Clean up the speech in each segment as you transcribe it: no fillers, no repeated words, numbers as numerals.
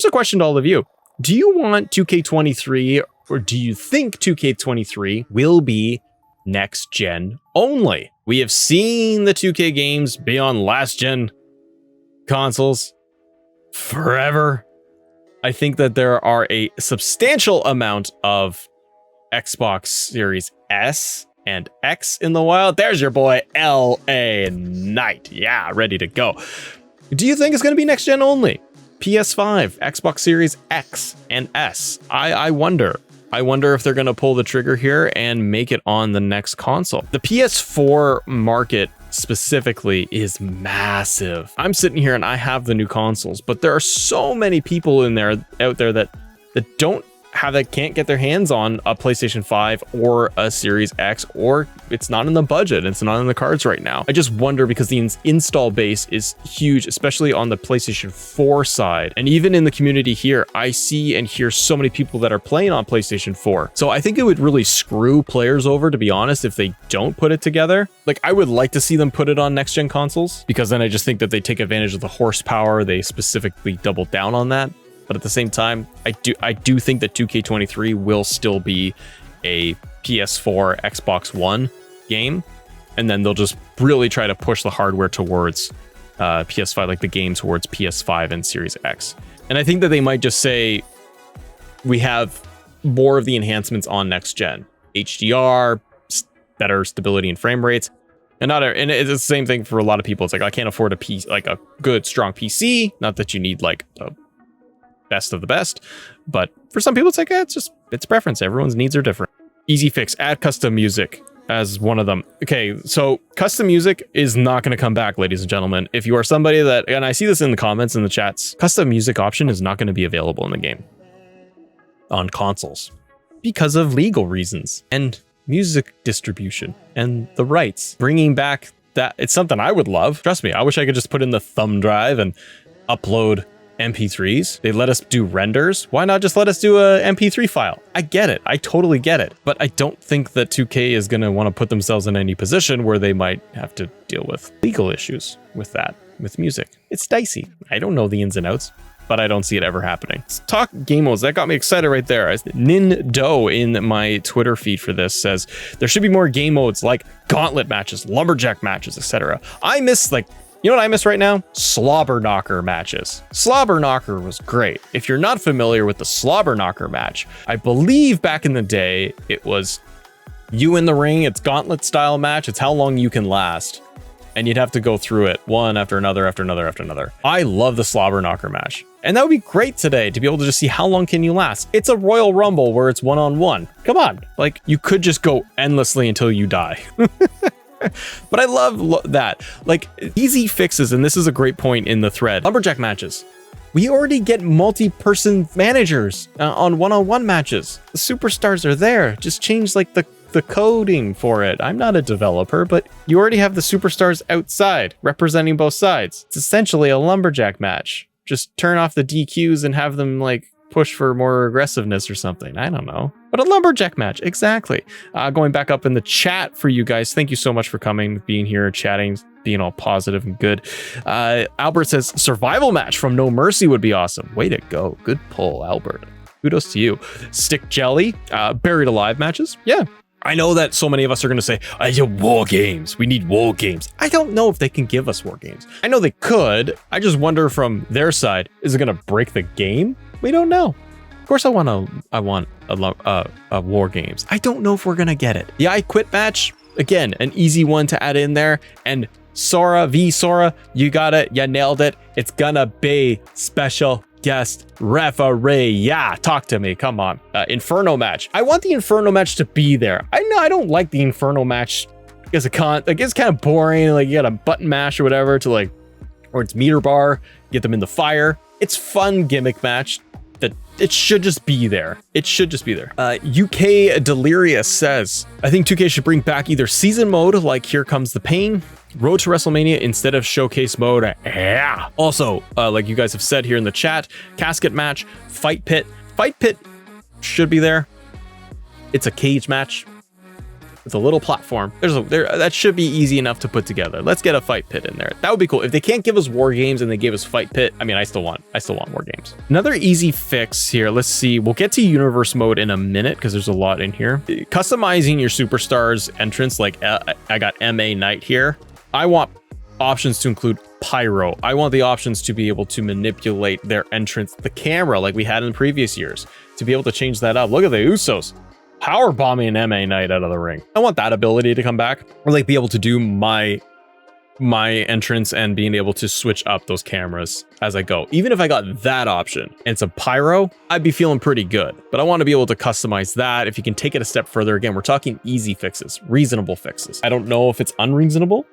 Here's a question to all of you. Do you want 2K23 or do you think 2K23 will be next gen only? We have seen the 2K games be on last gen consoles forever. I think that there are a substantial amount of Xbox Series S and X in the wild. There's your boy LA Knight. Yeah, ready to go. Do you think it's going to be next gen only? PS5, Xbox Series X and S. I wonder. I wonder if they're going to pull the trigger here and make it on the next console. The PS4 market specifically is massive. I'm sitting here and I have the new consoles, but there are so many people out there that can't get their hands on a PlayStation 5 or a Series X, or it's not in the budget. It's not in the cards right now. I just wonder because the install base is huge, especially on the PlayStation 4 side. And even in the community here, I see and hear so many people that are playing on PlayStation 4. So I think it would really screw players over, to be honest, if they don't put it together. Like, I would like to see them put it on next gen consoles, because then I just think that they take advantage of the horsepower. They specifically double down on that. But at the same time, I do think that 2K23 will still be a PS4, Xbox One game, and then they'll just really try to push the hardware towards PS5, like the game towards PS5 and Series X. And I think that they might just say, we have more of the enhancements on next gen, HDR, better stability and frame rates, and it's the same thing for a lot of people. It's like, I can't afford a good strong PC. Not that you need like a best of the best, but for some people it's like, it's preference. Everyone's needs are different. Easy fix, add custom music as one of them. Okay, so custom music is not going to come back, ladies and gentlemen. If you are somebody that, and I see this in the comments in the chats, custom music option is not going to be available in the game on consoles because of legal reasons and music distribution and the rights. Bringing back that, it's something I would love. Trust me, I wish I could just put in the thumb drive and upload MP3s. They let us do renders. Why not just let us do a MP3 file? I get it. I totally get it. But I don't think that 2K is going to want to put themselves in any position where they might have to deal with legal issues with that, with music. It's dicey. I don't know the ins and outs, but I don't see it ever happening. Let's talk game modes. That got me excited right there. Nindo in my Twitter feed for this says there should be more game modes like gauntlet matches, lumberjack matches, etc. I miss, like, you know what I miss right now? Slobber knocker matches. Slobber knocker was great. If you're not familiar with the slobber knocker match, I believe back in the day, it was you in the ring. It's gauntlet style match. It's how long you can last. And you'd have to go through it one after another, after another, after another. I love the slobber knocker match. And that would be great today to be able to just see how long can you last. It's a Royal Rumble where it's one-on-one. Come on. Like, you could just go endlessly until you die. But I love that. Like, easy fixes, and this is a great point in the thread. Lumberjack matches. We already get multi-person managers on one-on-one matches. The superstars are there. Just change like the coding for it. I'm not a developer, but you already have the superstars outside representing both sides. It's essentially a lumberjack match. Just turn off the DQs and have them like push for more aggressiveness or something. I don't know. But a lumberjack match, exactly. Going back up in the chat for you guys. Thank you so much for coming, being here, chatting, being all positive and good. Albert says survival match from No Mercy would be awesome. Way to go. Good pull, Albert. Kudos to you. Stick Jelly, buried alive matches. Yeah. I know that so many of us are going to say, war games. We need war games. I don't know if they can give us war games. I know they could. I just wonder from their side, is it going to break the game? We don't know. Of course, I want a war games. I don't know if we're gonna get it. The I Quit match, again, an easy one to add in there. And Sora v Sora, you got it. You nailed it. It's gonna be special guest referee. Yeah, talk to me. Come on. Inferno match. I want the Inferno match to be there. I know I don't like the Inferno match because it's kind of boring. Like, you got a button mash or whatever to like, or it's meter bar. Get them in the fire. It's fun gimmick match. That it should just be there. It should just be there. UK Delirious says, I think 2K should bring back either season mode like Here Comes the Pain, Road to WrestleMania instead of showcase mode. Yeah. Also, like you guys have said here in the chat, casket match, fight pit. Fight pit should be there. It's a cage match. with a little platform. That should be easy enough to put together. Let's get a fight pit in there. That would be cool. If they can't give us war games and they gave us fight pit, I mean, I still want war games. Another easy fix here. Let's see. We'll get to universe mode in a minute because there's a lot in here. Customizing your superstars entrance, like I got MA Knight here. I want options to include pyro. I want the options to be able to manipulate their entrance, the camera, like we had in previous years, to be able to change that up. Look at the Usos power bombing MA Knight out of the ring. I want that ability to come back, or like be able to do my entrance and being able to switch up those cameras as I go. Even if I got that option and it's a pyro, I'd be feeling pretty good. But I want to be able to customize that. If you can take it a step further, again, we're talking easy fixes, reasonable fixes. I don't know if it's unreasonable,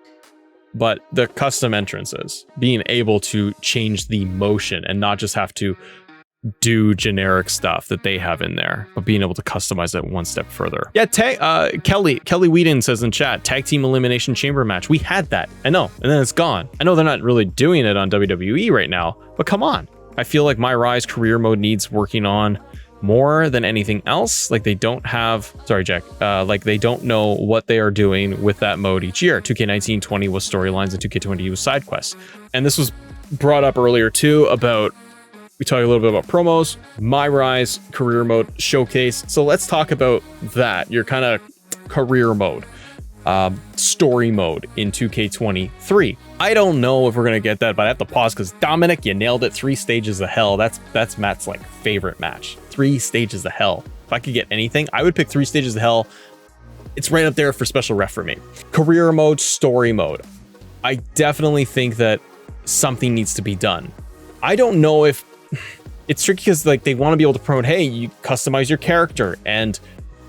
but the custom entrances, being able to change the motion and not just have to do generic stuff that they have in there, but being able to customize it one step further. Yeah, Kelly Whedon says in chat, tag team elimination chamber match. We had that, I know, and then it's gone. I know they're not really doing it on WWE right now, but come on. I feel like My Rise career mode needs working on more than anything else. Like they don't have, sorry Jack, like they don't know what they are doing with that mode each year. 2K19 20 was storylines and 2K20 was side quests. And this was brought up earlier too about, we talked a little bit about promos, My Rise career mode showcase. So let's talk about that. Your kind of career mode, story mode in 2K23. I don't know if we're gonna get that, but I have to pause because Dominic, you nailed it. 3 stages of hell. That's Matt's like favorite match. 3 stages of hell. If I could get anything, I would pick 3 stages of hell. It's right up there for special ref for me. Career mode, story mode. I definitely think that something needs to be done. I don't know if it's tricky because like they want to be able to promote, hey, you customize your character and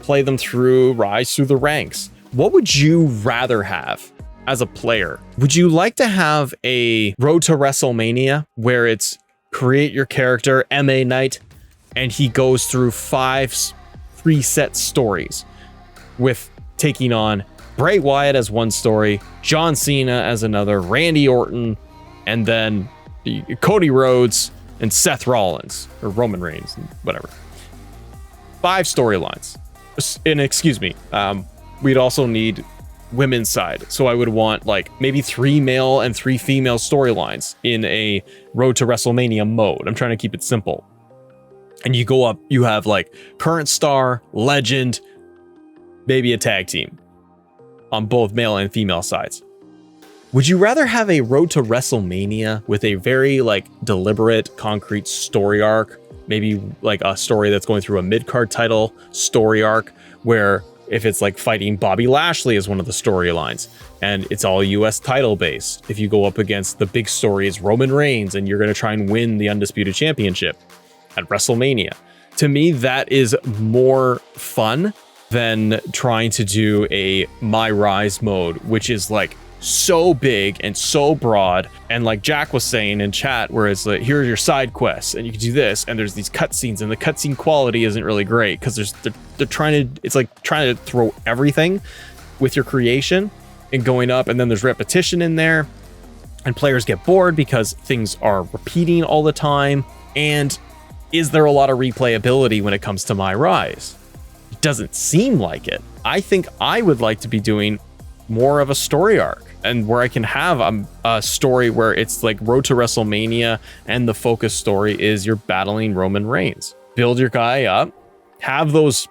play them through, rise through the ranks. What would you rather have as a player? Would you like to have a Road to WrestleMania where it's create your character, MA Knight, and he goes through 5 preset stories with taking on Bray Wyatt as one story, John Cena as another, Randy Orton, and then Cody Rhodes and Seth Rollins, or Roman Reigns, and whatever. 5 storylines. And excuse me, we'd also need women's side. So I would want like maybe 3 male and 3 female storylines in a Road to WrestleMania mode. I'm trying to keep it simple. And you go up, you have like current star, legend, maybe a tag team on both male and female sides. Would you rather have a Road to WrestleMania with a very like deliberate, concrete story arc, maybe like a story that's going through a mid-card title story arc, where if it's like fighting Bobby Lashley as one of the storylines and it's all US title based, if you go up against the big story is Roman Reigns and you're going to try and win the Undisputed Championship at WrestleMania. To me, that is more fun than trying to do a My Rise mode, which is like so big and so broad, and like Jack was saying in chat, where it's like, here are your side quests and you can do this, and there's these cutscenes, and the cutscene quality isn't really great because they're trying to, it's like trying to throw everything with your creation and going up, and then there's repetition in there, and players get bored because things are repeating all the time. And is there a lot of replayability when it comes to My Rise? It doesn't seem like it. I think I would like to be doing more of a story arc, and where I can have a story where it's like Road to WrestleMania and the focus story is you're battling Roman Reigns. Build your guy up, have those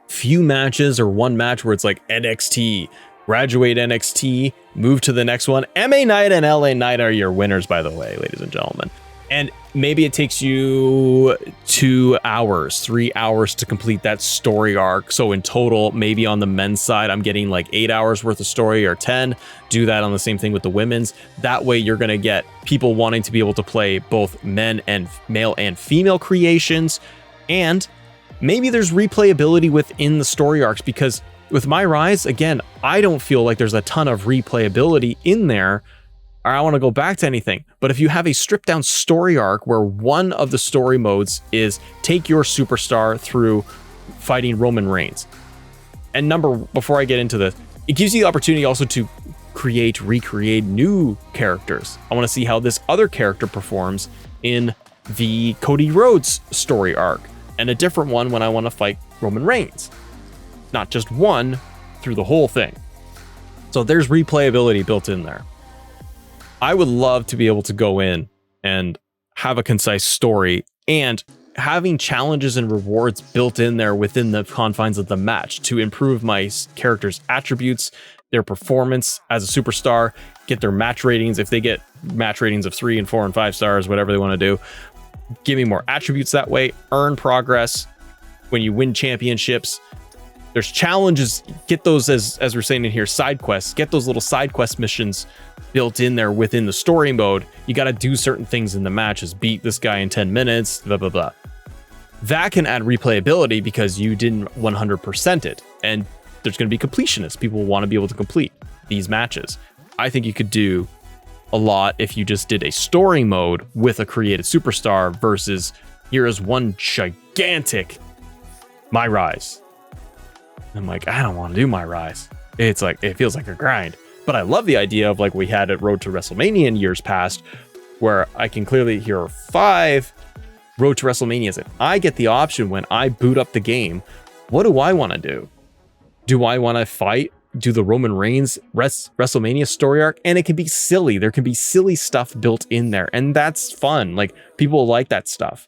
few matches or one match where it's like NXT, graduate NXT, move to the next one. MA Knight and LA Knight are your winners, by the way, ladies and gentlemen. And maybe it takes you 2 hours, 3 hours to complete that story arc. So in total, maybe on the men's side, I'm getting like 8 hours worth of story, or 10. Do that on the same thing with the women's. That way you're going to get people wanting to be able to play both men and male and female creations. And maybe there's replayability within the story arcs, because with My Rise, again, I don't feel like there's a ton of replayability in there, or I want to go back to anything. But if you have a stripped down story arc where one of the story modes is take your superstar through fighting Roman Reigns. And before I get into this, it gives you the opportunity also to recreate new characters. I want to see how this other character performs in the Cody Rhodes story arc, and a different one when I want to fight Roman Reigns. Not just one, through the whole thing. So there's replayability built in there. I would love to be able to go in and have a concise story and having challenges and rewards built in there within the confines of the match to improve my character's attributes, their performance as a superstar, get their match ratings. If they get match ratings of 3 and 4 and 5 stars, whatever they want to do, give me more attributes that way, earn progress. When you win championships, there's challenges, get those, as we're saying in here, side quests, get those little side quest missions built in there within the story mode. You got to do certain things in the matches, beat this guy in 10 minutes, blah, blah, blah. That can add replayability because you didn't 100% it. And there's going to be completionists. People want to be able to complete these matches. I think you could do a lot if you just did a story mode with a created superstar versus here is one gigantic My Rise. I'm like, I don't want to do My Rise. It's like, it feels like a grind. But I love the idea of like we had at Road to WrestleMania in years past, where I can clearly hear 5 Road to WrestleManias. And I get the option when I boot up the game. What do I want to do? Do I want to fight? Do the Roman Reigns WrestleMania story arc? And it can be silly. There can be silly stuff built in there. And that's fun. Like, people like that stuff.